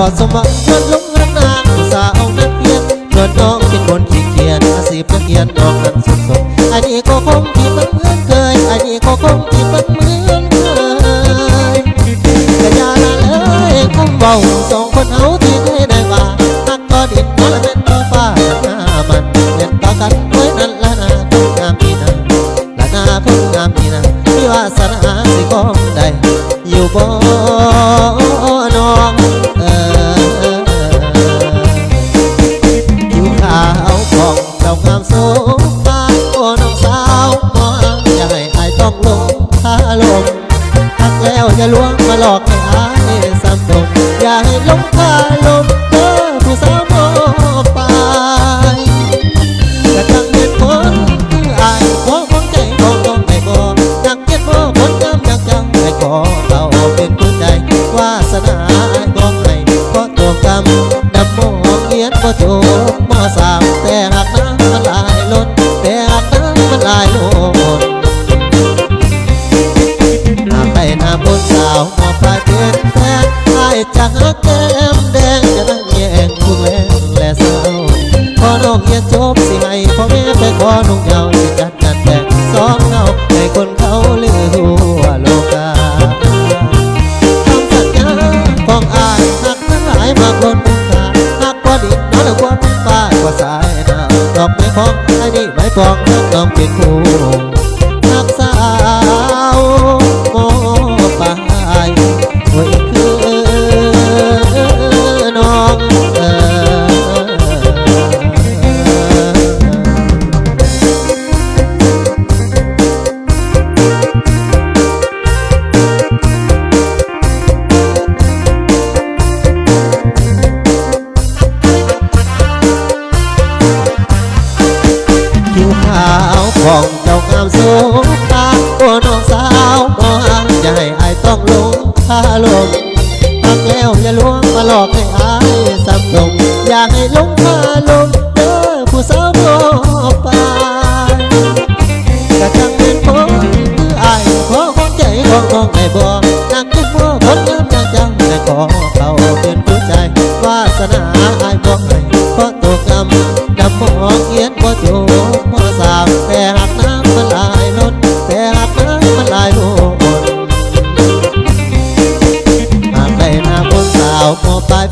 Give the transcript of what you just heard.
อสมหวังเงินลงรักนางสาวนักเรียนเกิดน้องเป็นคนขี้เกียจอาชีพนักเรียนน้องนั้นสุดสดอันนี้ก็คงที่มันเหมือนเคยอันนี้ก็คงที่มันเหมือนเคยกะยาละเลยคงเบาสองคนเอาที่เคยได้ว่าหักก็ดินก็ละเป็นก็ฟ้าหน้ามันเล่นต่อกันไว้นั่นละนาคนงามดีนะละนาคนงามดีนะมีวาสนาสิคงได้อยู่บ่น้องผิวขาวผ่องเรางามโสภาโอ้น้องสาวมองอย่าให้อายต้องลงคาลมหักแล้วอย่าลวงมาหลอกให้อายซ้ำดงอย่าให้ลงคาลมเด้อผู้สาวมองไปกระทั่งเหตุผลคืออายขอความใจของน้องไม่บอกอยากเก็บบ่ผลงามอยากจังไม่ขอเอาเป็นผู้ใจวาสนาอายบอกให้เพราะตัวกรรมดำมองเงียนบ่จบมอสามแต่หากน้ำมันลายล้นแต่หากน้ำมันลายล้นหากได้น้ำบนสาวมอปลายเป็นแฟนอายจะหักแก้มแดงจะนั่งแย่งทุกแรงและเศร้าพอน้องเรียนจบสิให้พ่อแม่ไปขอนุ่งเหงาสิจัดงานแต่งสองเงาให้คนเขาลือทั่วโลกาคำสัญญาของอายหักทั้งหลายมากล้นค่าหักกว่าดินน้อยกว่าฟ้ากว่าสายน้ำดอกไม้ของไอ้นี่ไม้ฟองนักน้องเป็นคู่หักสาวโอ้ปายโอ้ยคือน้องผิวขาวผ่องเจ้างามโสภาโอ้น้องสาวมองอย่าให้อายต้องลงคาลมหักแล้วอย่าลวงมาหลอกให้อายซ้ำลงอย่าให้ลงคาลมเด้อผู้สาวมองไปกระทั่งเป็นคนคืออายขอความใจของน้องได้บอกนักคิดว่าคนงามอย่างจังได้ขอเขาเป็นผู้ใจวาสนาอายบอกให้เพราะตัวกรรมดำมองเงียนบ่จบมอสามแต่หากน้ำมันลายล้นแต่หากน้ำมันลายล้นหากได้น้ำบนสาวมอปลาย